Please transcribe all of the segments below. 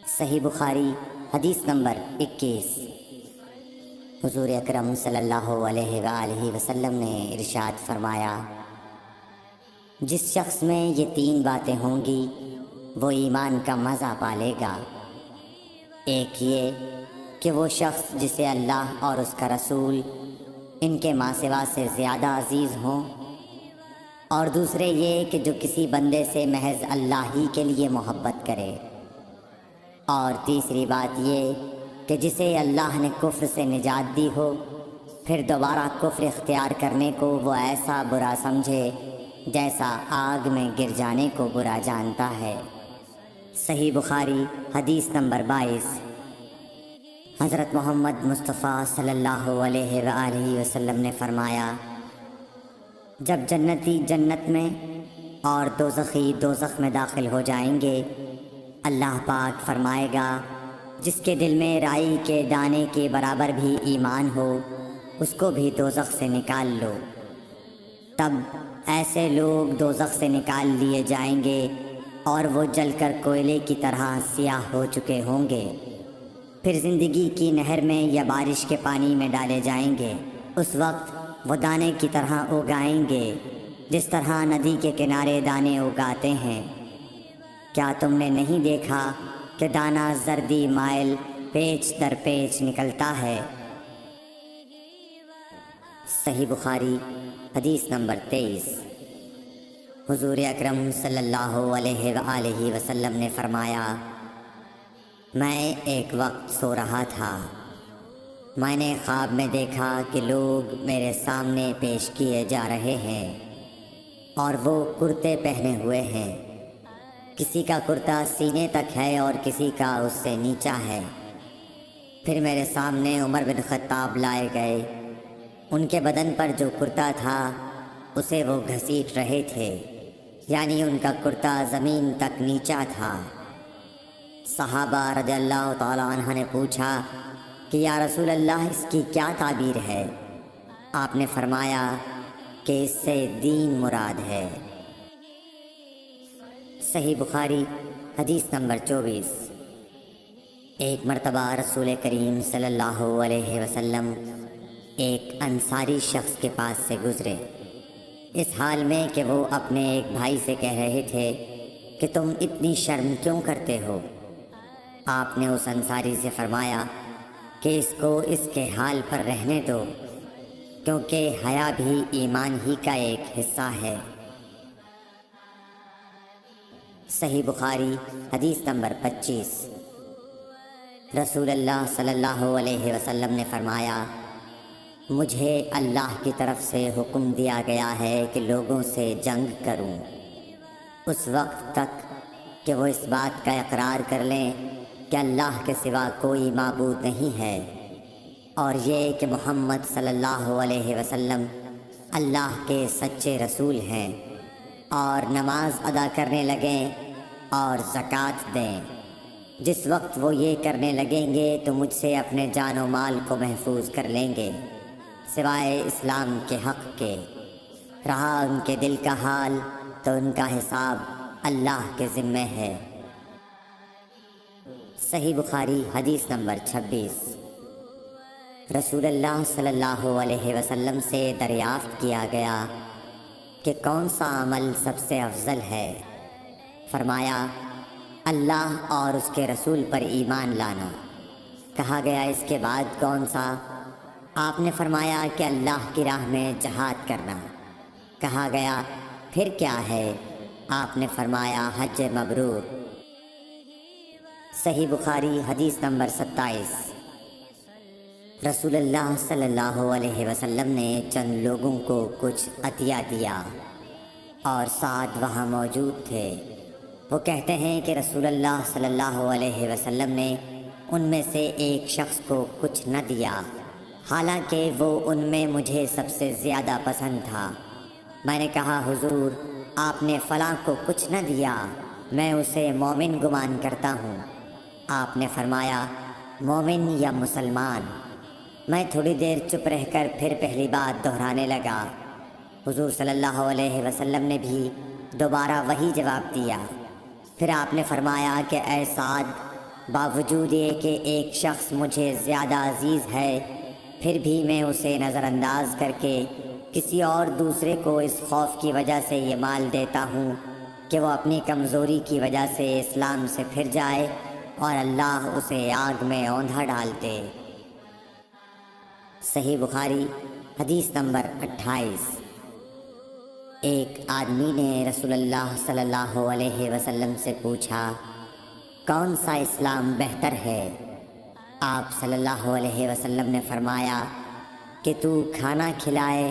صحیح بخاری حدیث نمبر 21۔ حضور اکرم صلی اللہ علیہ وآلہ وسلم نے ارشاد فرمایا، جس شخص میں یہ 3 باتیں ہوں گی وہ ایمان کا مزہ پالے گا۔ ایک یہ کہ وہ شخص جسے اللہ اور اس کا رسول ان کے ماں سوا سے زیادہ عزیز ہوں، اور دوسرے یہ کہ جو کسی بندے سے محض اللہ ہی کے لیے محبت کرے، اور تیسری بات یہ کہ جسے اللہ نے کفر سے نجات دی ہو پھر دوبارہ کفر اختیار کرنے کو وہ ایسا برا سمجھے جیسا آگ میں گر جانے کو برا جانتا ہے۔ صحیح بخاری حدیث نمبر 22۔ حضرت محمد مصطفیٰ صلی اللہ علیہ وآلہ وسلم نے فرمایا، جب جنتی جنت میں اور دوزخی دوزخ میں داخل ہو جائیں گے، اللہ پاک فرمائے گا، جس کے دل میں رائی کے دانے کے برابر بھی ایمان ہو اس کو بھی دوزخ سے نکال لو۔ تب ایسے لوگ دوزخ سے نکال لیے جائیں گے اور وہ جل کر کوئلے کی طرح سیاہ ہو چکے ہوں گے، پھر زندگی کی نہر میں یا بارش کے پانی میں ڈالے جائیں گے۔ اس وقت وہ دانے کی طرح اگائیں گے جس طرح ندی کے کنارے دانے اگاتے ہیں۔ کیا تم نے نہیں دیکھا کہ دانہ زردی مائل پیچ در پیچ نکلتا ہے؟ صحیح بخاری حدیث نمبر 23۔ حضور اکرم صلی اللہ علیہ وآلہ وسلم نے فرمایا، میں ایک وقت سو رہا تھا، میں نے خواب میں دیکھا کہ لوگ میرے سامنے پیش کیے جا رہے ہیں اور وہ کرتے پہنے ہوئے ہیں، کسی کا کرتا سینے تک ہے اور کسی کا اس سے نیچا ہے۔ پھر میرے سامنے عمر بن خطاب لائے گئے، ان کے بدن پر جو کرتا تھا اسے وہ گھسیٹ رہے تھے، یعنی ان کا کرتا زمین تک نیچا تھا۔ صحابہ رضی اللہ تعالی عنہ نے پوچھا کہ یا رسول اللہ اس کی کیا تعبیر ہے؟ آپ نے فرمایا کہ اس سے دین مراد ہے۔ صحیح بخاری حدیث نمبر 24۔ ایک مرتبہ رسول کریم صلی اللہ علیہ وسلم ایک انصاری شخص کے پاس سے گزرے، اس حال میں کہ وہ اپنے ایک بھائی سے کہہ رہے تھے کہ تم اتنی شرم کیوں کرتے ہو؟ آپ نے اس انصاری سے فرمایا کہ اس کو اس کے حال پر رہنے دو، کیونکہ حیا بھی ایمان ہی کا ایک حصہ ہے۔ صحیح بخاری حدیث نمبر 25۔ رسول اللہ صلی اللہ علیہ وسلم نے فرمایا، مجھے اللہ کی طرف سے حکم دیا گیا ہے کہ لوگوں سے جنگ کروں اس وقت تک کہ وہ اس بات کا اقرار کر لیں کہ اللہ کے سوا کوئی معبود نہیں ہے، اور یہ کہ محمد صلی اللہ علیہ وسلم اللہ کے سچے رسول ہیں، اور نماز ادا کرنے لگیں اور زکوٰۃ دیں۔ جس وقت وہ یہ کرنے لگیں گے تو مجھ سے اپنے جان و مال کو محفوظ کر لیں گے سوائے اسلام کے حق کے۔ رہا ان کے دل کا حال تو ان کا حساب اللہ کے ذمے ہے۔ صحیح بخاری حدیث نمبر 26۔ رسول اللہ صلی اللہ علیہ وسلم سے دریافت کیا گیا کہ کون سا عمل سب سے افضل ہے؟ فرمایا، اللہ اور اس کے رسول پر ایمان لانا۔ کہا گیا اس کے بعد کون سا؟ آپ نے فرمایا کہ اللہ کی راہ میں جہاد کرنا۔ کہا گیا پھر کیا ہے؟ آپ نے فرمایا حج مبرور۔ صحیح بخاری حدیث نمبر 27۔ رسول اللہ صلی اللہ علیہ وسلم نے چند لوگوں کو کچھ عطیہ دیا اور سعد وہاں موجود تھے۔ وہ کہتے ہیں کہ رسول اللہ صلی اللہ علیہ وسلم نے ان میں سے ایک شخص کو کچھ نہ دیا، حالانکہ وہ ان میں مجھے سب سے زیادہ پسند تھا۔ میں نے کہا حضور آپ نے فلاں کو کچھ نہ دیا، میں اسے مومن گمان کرتا ہوں۔ آپ نے فرمایا مومن یا مسلمان؟ میں تھوڑی دیر چپ رہ کر پھر پہلی بات دہرانے لگا۔ حضور صلی اللہ علیہ وسلم نے بھی دوبارہ وہی جواب دیا۔ پھر آپ نے فرمایا کہ اے سعد، باوجود یہ کہ ایک شخص مجھے زیادہ عزیز ہے، پھر بھی میں اسے نظر انداز کر کے کسی اور دوسرے کو اس خوف کی وجہ سے یہ مال دیتا ہوں کہ وہ اپنی کمزوری کی وجہ سے اسلام سے پھر جائے اور اللہ اسے آگ میں اوندھا ڈال دے۔ صحیح بخاری حدیث نمبر 28۔ ایک آدمی نے رسول اللہ صلی اللہ علیہ وسلم سے پوچھا، کون سا اسلام بہتر ہے؟ آپ صلی اللہ علیہ وسلم نے فرمایا کہ تو کھانا کھلائے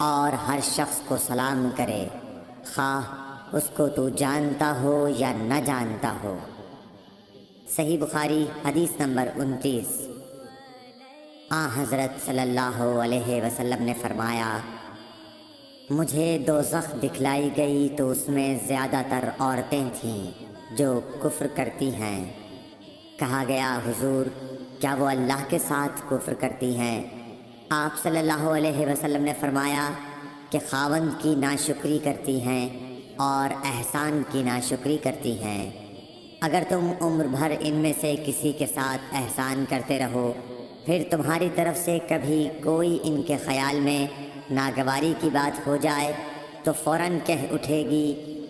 اور ہر شخص کو سلام کرے، خواہ اس کو تو جانتا ہو یا نہ جانتا ہو۔ صحیح بخاری حدیث نمبر 29۔ حضرت صلی اللہ علیہ وسلم نے فرمایا، مجھے دوزخ دکھلائی گئی تو اس میں زیادہ تر عورتیں تھیں جو کفر کرتی ہیں۔ کہا گیا، حضور کیا وہ اللہ کے ساتھ کفر کرتی ہیں؟ آپ صلی اللہ علیہ وسلم نے فرمایا کہ خاوند کی ناشکری کرتی ہیں اور احسان کی ناشکری کرتی ہیں۔ اگر تم عمر بھر ان میں سے کسی کے ساتھ احسان کرتے رہو، پھر تمہاری طرف سے کبھی کوئی ان کے خیال میں ناگواری کی بات ہو جائے تو فوراً کہہ اٹھے گی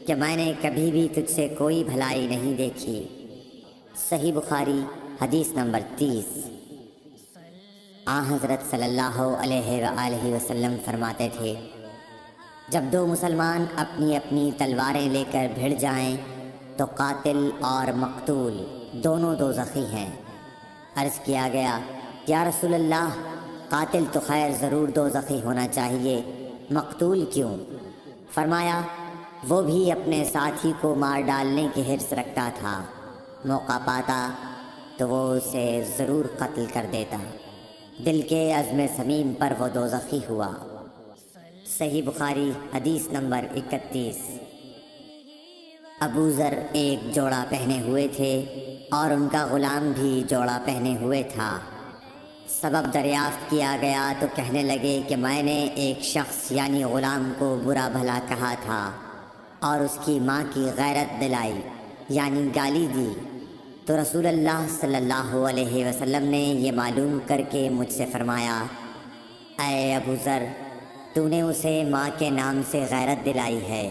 کہ میں نے کبھی بھی تجھ سے کوئی بھلائی نہیں دیکھی۔ صحیح بخاری حدیث نمبر 30۔ حضرت صلی اللہ علیہ وآلہ وسلم فرماتے تھے، جب دو مسلمان اپنی اپنی تلواریں لے کر بھڑ جائیں تو قاتل اور مقتول دونوں دوزخی ہیں۔ عرض کیا گیا، یا رسول اللہ، قاتل تو خیر ضرور دوزخی ہونا چاہیے، مقتول کیوں؟ فرمایا، وہ بھی اپنے ساتھی کو مار ڈالنے کی حرص رکھتا تھا، موقع پاتا تو وہ اسے ضرور قتل کر دیتا، دل کے عزم صمیم پر وہ دوزخی ہوا۔ صحیح بخاری حدیث نمبر 31۔ ابو ذر ایک جوڑا پہنے ہوئے تھے اور ان کا غلام بھی جوڑا پہنے ہوئے تھا۔ سبب دریافت کیا گیا تو کہنے لگے کہ میں نے ایک شخص یعنی غلام کو برا بھلا کہا تھا اور اس کی ماں کی غیرت دلائی یعنی گالی دی، تو رسول اللہ صلی اللہ علیہ وسلم نے یہ معلوم کر کے مجھ سے فرمایا، اے ابو ذر، تو نے اسے ماں کے نام سے غیرت دلائی ہے،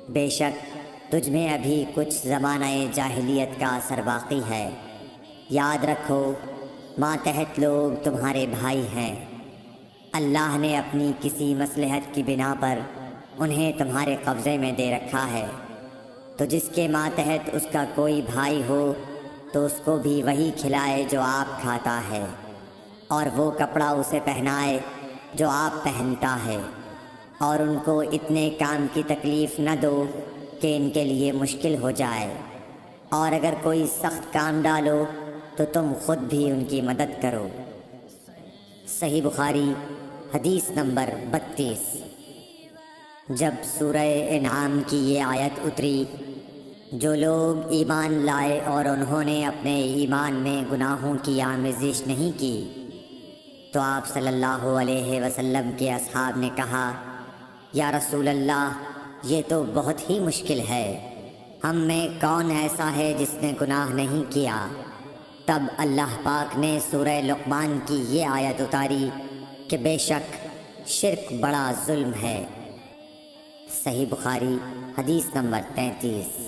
بے شک تجھ میں ابھی کچھ زمانہ جاہلیت کا اثر باقی ہے۔ یاد رکھو، ماتحت لوگ تمہارے بھائی ہیں، اللہ نے اپنی کسی مصلحت کی بنا پر انہیں تمہارے قبضے میں دے رکھا ہے، تو جس کے ماتحت اس کا کوئی بھائی ہو تو اس کو بھی وہی کھلائے جو آپ کھاتا ہے، اور وہ کپڑا اسے پہنائے جو آپ پہنتا ہے، اور ان کو اتنے کام کی تکلیف نہ دو کہ ان کے لیے مشکل ہو جائے، اور اگر کوئی سخت کام ڈالو تو تم خود بھی ان کی مدد کرو۔ صحیح بخاری حدیث نمبر 32۔ جب سورہ انعام کی یہ آیت اتری، جو لوگ ایمان لائے اور انہوں نے اپنے ایمان میں گناہوں کی آمیزش نہیں کی، تو آپ صلی اللہ علیہ وسلم کے اصحاب نے کہا، یا رسول اللہ، یہ تو بہت ہی مشکل ہے، ہم میں کون ایسا ہے جس نے گناہ نہیں کیا؟ تب اللہ پاک نے سورہ لقمان کی یہ آیت اتاری کہ بے شک شرک بڑا ظلم ہے۔ صحیح بخاری حدیث نمبر 33۔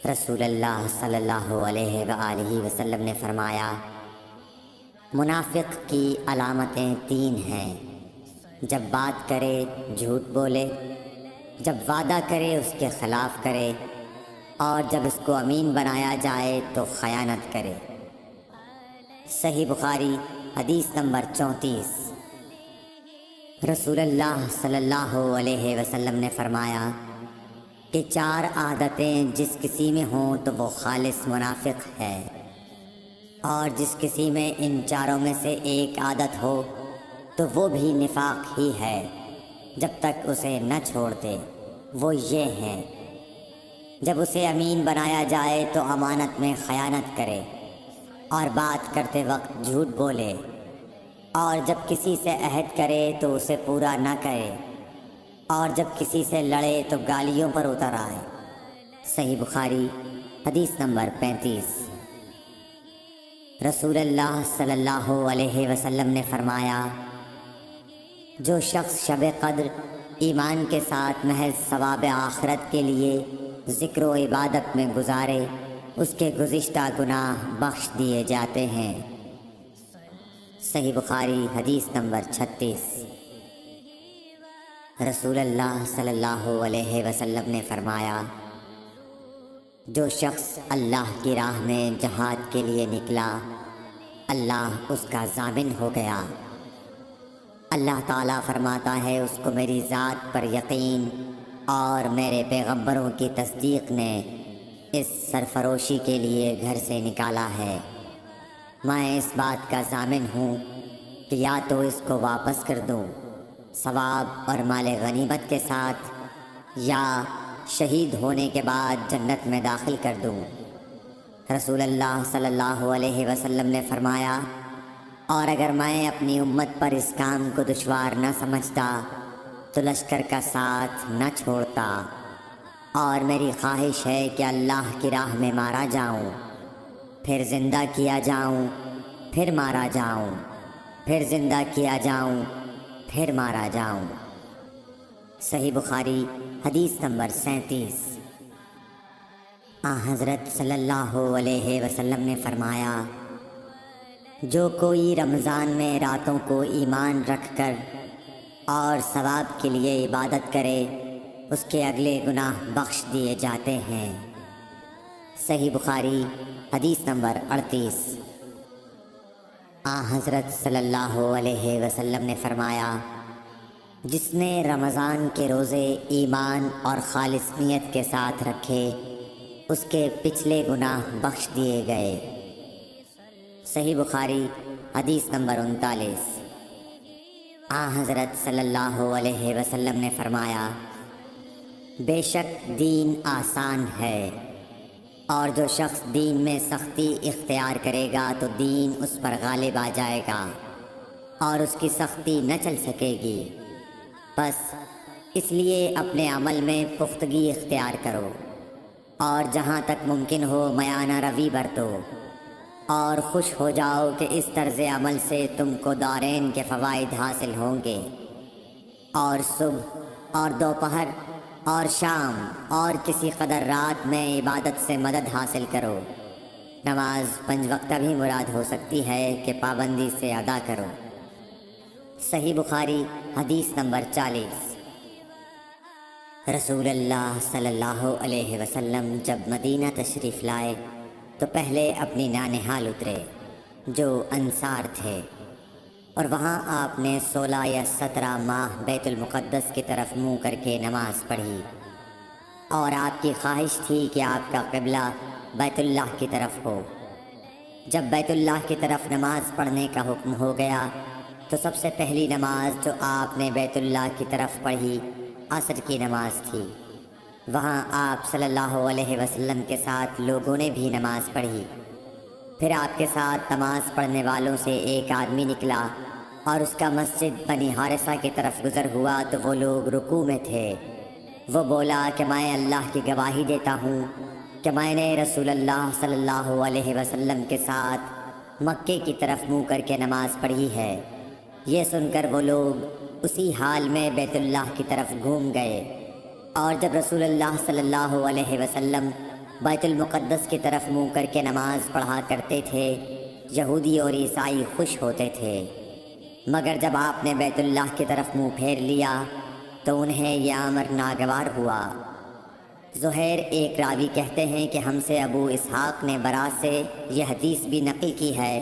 رسول اللہ صلی اللہ علیہ وآلہ وسلم نے فرمایا، منافق کی علامتیں 3 ہیں، جب بات کرے جھوٹ بولے، جب وعدہ کرے اس کے خلاف کرے، اور جب اس کو امین بنایا جائے تو خیانت کرے۔ صحیح بخاری حدیث نمبر 34۔ رسول اللہ صلی اللہ علیہ وسلم نے فرمایا کہ 4 عادتیں جس کسی میں ہوں تو وہ خالص منافق ہے، اور جس کسی میں ان 4 میں سے ایک عادت ہو تو وہ بھی نفاق ہی ہے جب تک اسے نہ چھوڑ دے۔ وہ یہ ہیں، جب اسے امین بنایا جائے تو امانت میں خیانت کرے اور بات کرتے وقت جھوٹ بولے، اور جب کسی سے عہد کرے تو اسے پورا نہ کرے، اور جب کسی سے لڑے تو گالیوں پر اتر آئے۔ صحیح بخاری حدیث نمبر 35۔ رسول اللہ صلی اللہ علیہ وسلم نے فرمایا، جو شخص شب قدر ایمان کے ساتھ محض ثواب آخرت کے لیے ذکر و عبادت میں گزارے، اس کے گزشتہ گناہ بخش دیے جاتے ہیں۔ صحیح بخاری حدیث نمبر 36۔ رسول اللہ صلی اللہ علیہ وسلم نے فرمایا، جو شخص اللہ کی راہ میں جہاد کے لیے نکلا، اللہ اس کا ضامن ہو گیا۔ اللہ تعالیٰ فرماتا ہے، اس کو میری ذات پر یقین اور میرے پیغمبروں کی تصدیق نے اس سرفروشی کے لیے گھر سے نکالا ہے۔ میں اس بات کا ضامن ہوں کہ یا تو اس کو واپس کر دوں ثواب اور مال غنیمت کے ساتھ، یا شہید ہونے کے بعد جنت میں داخل کر دوں۔ رسول اللہ صلی اللہ علیہ وسلم نے فرمایا، اور اگر میں اپنی امت پر اس کام کو دشوار نہ سمجھتا تو لشکر کا ساتھ نہ چھوڑتا، اور میری خواہش ہے کہ اللہ کی راہ میں مارا جاؤں، پھر زندہ کیا جاؤں، پھر مارا جاؤں، پھر زندہ کیا جاؤں، پھر مارا جاؤں۔ صحیح بخاری حدیث نمبر 37۔ حضرت صلی اللہ علیہ وسلم نے فرمایا، جو کوئی رمضان میں راتوں کو ایمان رکھ کر اور ثواب کے لیے عبادت کرے، اس کے اگلے گناہ بخش دیے جاتے ہیں۔ صحیح بخاری حدیث نمبر 38۔ حضرت صلی اللہ علیہ وسلم نے فرمایا، جس نے رمضان کے روزے ایمان اور خالص نیت کے ساتھ رکھے، اس کے پچھلے گناہ بخش دیے گئے۔ صحیح بخاری حدیث نمبر 39۔ حضرت صلی اللہ علیہ وسلم نے فرمایا، بے شک دین آسان ہے، اور جو شخص دین میں سختی اختیار کرے گا تو دین اس پر غالب آ جائے گا اور اس کی سختی نہ چل سکے گی۔ بس اس لیے اپنے عمل میں پختگی اختیار کرو، اور جہاں تک ممکن ہو میانہ روی برتو، اور خوش ہو جاؤ کہ اس طرز عمل سے تم کو دارین کے فوائد حاصل ہوں گے، اور صبح اور دوپہر اور شام اور کسی قدر رات میں عبادت سے مدد حاصل کرو۔ نماز 5 وقتہ بھی مراد ہو سکتی ہے کہ پابندی سے ادا کرو۔ صحیح بخاری حدیث نمبر 40۔ رسول اللہ صلی اللہ علیہ وسلم جب مدینہ تشریف لائے تو پہلے اپنی نانہال اترے جو انصار تھے، اور وہاں آپ نے 16 یا 17 ماہ بیت المقدس کی طرف منہ کر کے نماز پڑھی، اور آپ کی خواہش تھی کہ آپ کا قبلہ بیت اللہ کی طرف ہو۔ جب بیت اللہ کی طرف نماز پڑھنے کا حکم ہو گیا تو سب سے پہلی نماز جو آپ نے بیت اللہ کی طرف پڑھی عصر کی نماز تھی۔ وہاں آپ صلی اللہ علیہ وسلم کے ساتھ لوگوں نے بھی نماز پڑھی۔ پھر آپ کے ساتھ نماز پڑھنے والوں سے ایک آدمی نکلا اور اس کا مسجد بنی حارثہ کی طرف گزر ہوا تو وہ لوگ رکوع میں تھے۔ وہ بولا کہ میں اللہ کی گواہی دیتا ہوں کہ میں نے رسول اللہ صلی اللہ علیہ وسلم کے ساتھ مکے کی طرف منہ کر کے نماز پڑھی ہے۔ یہ سن کر وہ لوگ اسی حال میں بیت اللہ کی طرف گھوم گئے، اور جب رسول اللہ صلی اللہ علیہ وسلم بیت المقدس کی طرف منہ کر کے نماز پڑھا کرتے تھے، یہودی اور عیسائی خوش ہوتے تھے، مگر جب آپ نے بیت اللہ کی طرف منہ پھیر لیا تو انہیں یہ امر ناگوار ہوا۔ زہیر ایک راوی کہتے ہیں کہ ہم سے ابو اسحاق نے برا سے یہ حدیث بھی نقل کی ہے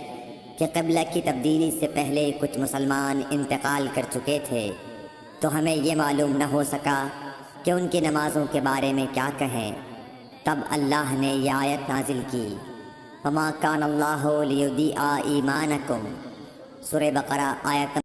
کہ قبلہ کی تبدیلی سے پہلے کچھ مسلمان انتقال کر چکے تھے، تو ہمیں یہ معلوم نہ ہو سکا کہ ان کی نمازوں کے بارے میں کیا کہیں۔ تب اللہ نے یہ آیت نازل کی، وَمَا كَانَ اللَّهُ لِيُضِيعَ إِيمَانَكُمْ، سورہ بقرہ آیت